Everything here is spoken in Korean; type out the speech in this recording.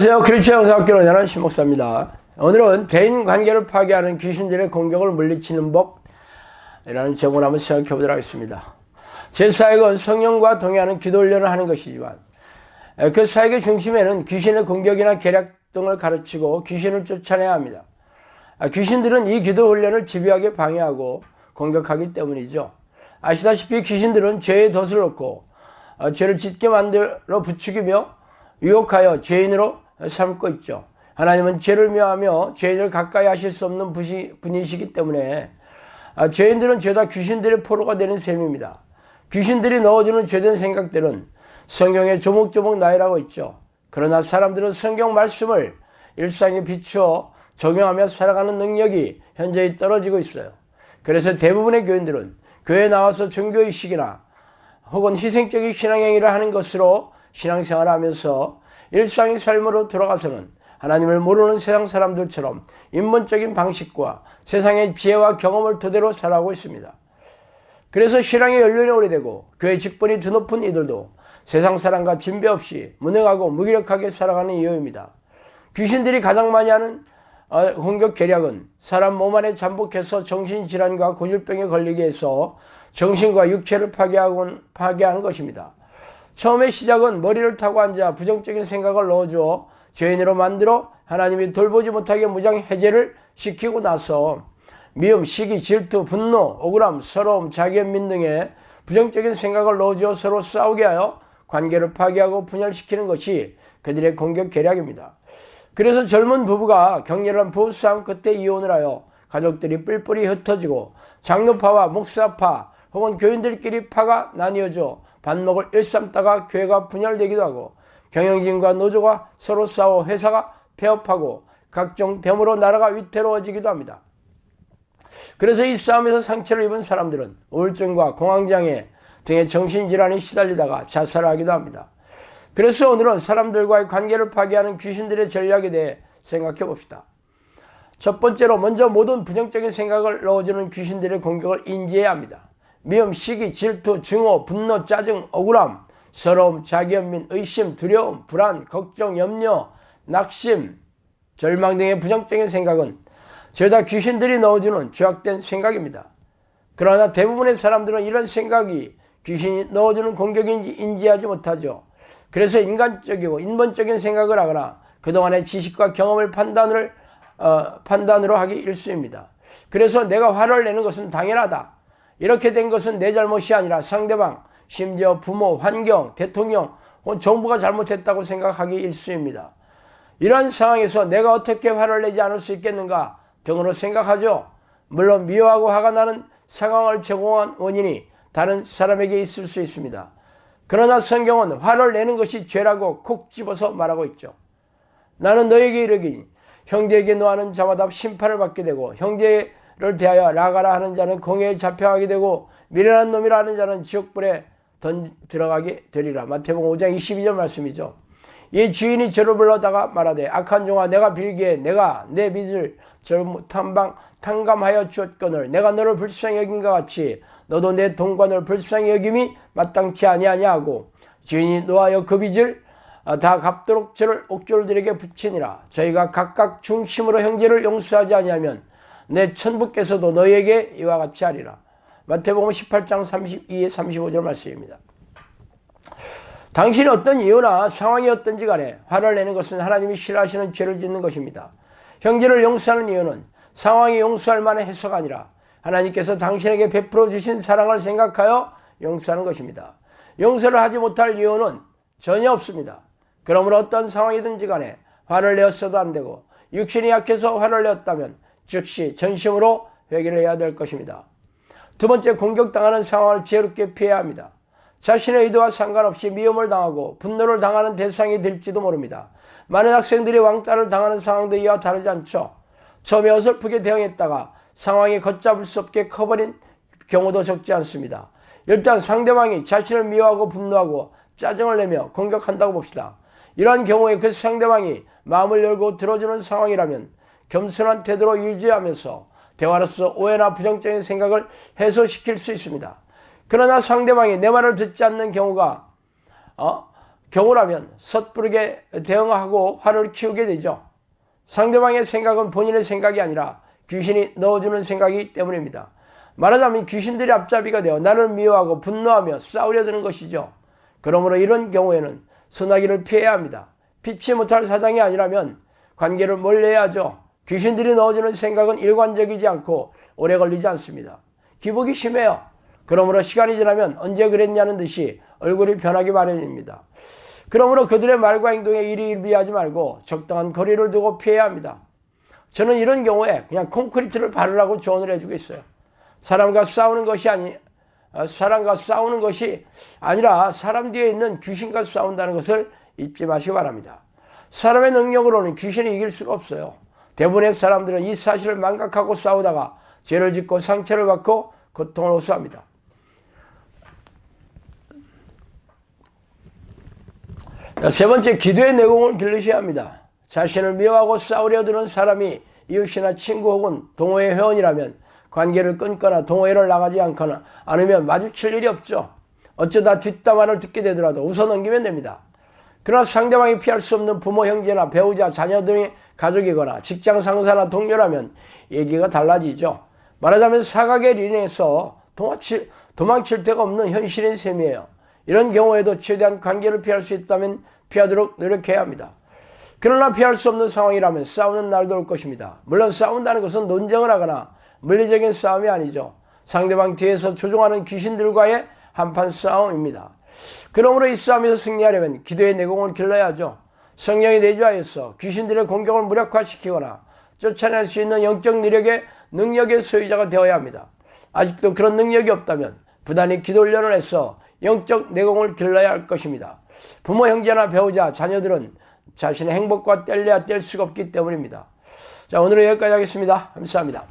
안녕하세요. 그리스도 영상학교로 연한 신목사입니다. 오늘은 대인관계를 파괴하는 귀신들의 공격을 물리치는 법이라는 제목을 한번 생각해 보도록 하겠습니다. 제 사역은 성령과 동의하는 기도 훈련을 하는 것이지만 그 사역의 중심에는 귀신의 공격이나 계략 등을 가르치고 귀신을 쫓아내야 합니다. 귀신들은 이 기도 훈련을 집요하게 방해하고 공격하기 때문이죠. 아시다시피 귀신들은 죄의 덫을 놓고 죄를 짓게 만들어 부추기며 유혹하여 죄인으로 삼고 있죠. 하나님은 죄를 미워하며 죄인을 가까이 하실 수 없는 분이시기 때문에 죄인들은 죄다 귀신들의 포로가 되는 셈입니다. 귀신들이 넣어주는 죄된 생각들은 성경에 조목조목 나열하고 있죠. 그러나 사람들은 성경 말씀을 일상에 비추어 적용하며 살아가는 능력이 현저히 떨어지고 있어요. 그래서 대부분의 교인들은 교회에 나와서 종교의식이나 혹은 희생적인 신앙행위를 하는 것으로 신앙생활을 하면서 일상의 삶으로 들어가서는 하나님을 모르는 세상 사람들처럼 인본적인 방식과 세상의 지혜와 경험을 토대로 살아가고 있습니다. 그래서 신앙의 연륜이 오래되고 교회 직분이 드높은 이들도 세상 사람과 진배 없이 무능하고 무기력하게 살아가는 이유입니다. 귀신들이 가장 많이 하는 공격 계략은 사람 몸 안에 잠복해서 정신질환과 고질병에 걸리게 해서 정신과 육체를 파괴하는 것입니다. 처음의 시작은 머리를 타고 앉아 부정적인 생각을 넣어주어 죄인으로 만들어 하나님이 돌보지 못하게 무장 해제를 시키고 나서 미움, 시기, 질투, 분노, 억울함, 서러움, 자기연민 등의 부정적인 생각을 넣어주어 서로 싸우게 하여 관계를 파괴하고 분열시키는 것이 그들의 공격 계략입니다. 그래서 젊은 부부가 격렬한 부부싸움 끝에 이혼을 하여 가족들이 뿔뿔이 흩어지고 장로파와 목사파 혹은 교인들끼리 파가 나뉘어져 반목을 일삼다가 교회가 분열되기도 하고 경영진과 노조가 서로 싸워 회사가 폐업하고 각종 데모로 나라가 위태로워지기도 합니다. 그래서 이 싸움에서 상처를 입은 사람들은 우울증과 공황장애 등의 정신질환에 시달리다가 자살을 하기도 합니다. 그래서 오늘은 사람들과의 관계를 파괴하는 귀신들의 전략에 대해 생각해 봅시다. 첫 번째로 먼저 모든 부정적인 생각을 넣어주는 귀신들의 공격을 인지해야 합니다. 미움, 시기, 질투, 증오, 분노, 짜증, 억울함, 서러움, 자기연민, 의심, 두려움, 불안, 걱정, 염려, 낙심, 절망 등의 부정적인 생각은 죄다 귀신들이 넣어주는 죄악된 생각입니다. 그러나 대부분의 사람들은 이런 생각이 귀신이 넣어주는 공격인지 인지하지 못하죠. 그래서 인간적이고 인본적인 생각을 하거나 그동안의 지식과 경험을 판단으로 하기 일쑤입니다. 그래서 내가 화를 내는 것은 당연하다. 이렇게 된 것은 내 잘못이 아니라 상대방, 심지어 부모, 환경, 대통령, 혹은 정부가 잘못했다고 생각하기 일쑤입니다. 이러한 상황에서 내가 어떻게 화를 내지 않을 수 있겠는가 등으로 생각하죠. 물론 미워하고 화가 나는 상황을 제공한 원인이 다른 사람에게 있을 수 있습니다. 그러나 성경은 화를 내는 것이 죄라고 콕 집어서 말하고 있죠. 나는 너에게 이르기니 형제에게 노하는 자마다 심판을 받게 되고 형제를 대하여 나가라 하는 자는 공회에 잡혀가게 되고 미련한 놈이라 하는 자는 지옥불에 들어가게 되리라. 마태복음 5장 22절 말씀이죠. 이 주인이 저를 불러다가 말하되 악한 종아 내가 빌기에 내가 내 빚을 탕감하여 주었거늘 내가 너를 불쌍히 여긴과 같이 너도 내 동관을 불쌍히 여김이 마땅치 아니하냐 하고 주인이 노하여 그 빚을 다 갚도록 저를 옥졸들에게 붙이니라. 저희가 각각 중심으로 형제를 용서하지 아니하면 내 천부께서도 너희에게 이와 같이 하리라. 마태복음 18장 32에 35절 말씀입니다. 당신이 어떤 이유나 상황이 어떤지 간에 화를 내는 것은 하나님이 싫어하시는 죄를 짓는 것입니다. 형제를 용서하는 이유는 상황이 용서할 만한 해서가 아니라 하나님께서 당신에게 베풀어 주신 사랑을 생각하여 용서하는 것입니다. 용서를 하지 못할 이유는 전혀 없습니다. 그러므로 어떤 상황이든지 간에 화를 내었어도 안 되고 육신이 약해서 화를 내었다면 즉시 전심으로 회개를 해야 될 것입니다. 두 번째, 공격당하는 상황을 지혜롭게 피해야 합니다. 자신의 의도와 상관없이 미움을 당하고 분노를 당하는 대상이 될지도 모릅니다. 많은 학생들이 왕따를 당하는 상황도 이와 다르지 않죠. 처음에 어설프게 대응했다가 상황이 걷잡을 수 없게 커버린 경우도 적지 않습니다. 일단 상대방이 자신을 미워하고 분노하고 짜증을 내며 공격한다고 봅시다. 이러한 경우에 그 상대방이 마음을 열고 들어주는 상황이라면 겸손한 태도로 유지하면서 대화로서 오해나 부정적인 생각을 해소시킬 수 있습니다. 그러나 상대방이 내 말을 듣지 않는 경우가 경우라면 섣부르게 대응하고 화를 키우게 되죠. 상대방의 생각은 본인의 생각이 아니라 귀신이 넣어주는 생각이기 때문입니다. 말하자면 귀신들이 앞잡이가 되어 나를 미워하고 분노하며 싸우려 드는 것이죠. 그러므로 이런 경우에는 선하기를 피해야 합니다. 피치 못할 사정이 아니라면 관계를 멀리해야 하죠. 귀신들이 넣어주는 생각은 일관적이지 않고 오래 걸리지 않습니다. 기복이 심해요. 그러므로 시간이 지나면 언제 그랬냐는 듯이 얼굴이 변하기 마련입니다. 그러므로 그들의 말과 행동에 일희일비하지 말고 적당한 거리를 두고 피해야 합니다. 저는 이런 경우에 그냥 콘크리트를 바르라고 조언을 해주겠어요. 사람과 싸우는 것이 아니라 사람 뒤에 있는 귀신과 싸운다는 것을 잊지 마시기 바랍니다. 사람의 능력으로는 귀신이 이길 수가 없어요. 대부분의 사람들은 이 사실을 망각하고 싸우다가 죄를 짓고 상처를 받고 고통을 호소합니다. 세 번째, 기도의 내공을 기르셔야 합니다. 자신을 미워하고 싸우려 드는 사람이 이웃이나 친구 혹은 동호회 회원이라면 관계를 끊거나 동호회를 나가지 않으면 마주칠 일이 없죠. 어쩌다 뒷담화를 듣게 되더라도 웃어넘기면 됩니다. 그러나 상대방이 피할 수 없는 부모, 형제나 배우자, 자녀 등의 가족이거나 직장 상사나 동료라면 얘기가 달라지죠. 말하자면 사각의 리니에서 도망칠 데가 없는 현실인 셈이에요. 이런 경우에도 최대한 관계를 피할 수 있다면 피하도록 노력해야 합니다. 그러나 피할 수 없는 상황이라면 싸우는 날도 올 것입니다. 물론 싸운다는 것은 논쟁을 하거나 물리적인 싸움이 아니죠. 상대방 뒤에서 조종하는 귀신들과의 한판 싸움입니다. 그러므로 이 싸움에서 승리하려면 기도의 내공을 길러야죠. 성령이 내주하여서 귀신들의 공격을 무력화시키거나 쫓아낼 수 있는 영적 능력의 소유자가 되어야 합니다. 아직도 그런 능력이 없다면 부단히 기도 훈련을 해서 영적 내공을 길러야 할 것입니다. 부모, 형제나 배우자, 자녀들은 자신의 행복과 뗄래야 뗄 수가 없기 때문입니다. 자, 오늘은 여기까지 하겠습니다. 감사합니다.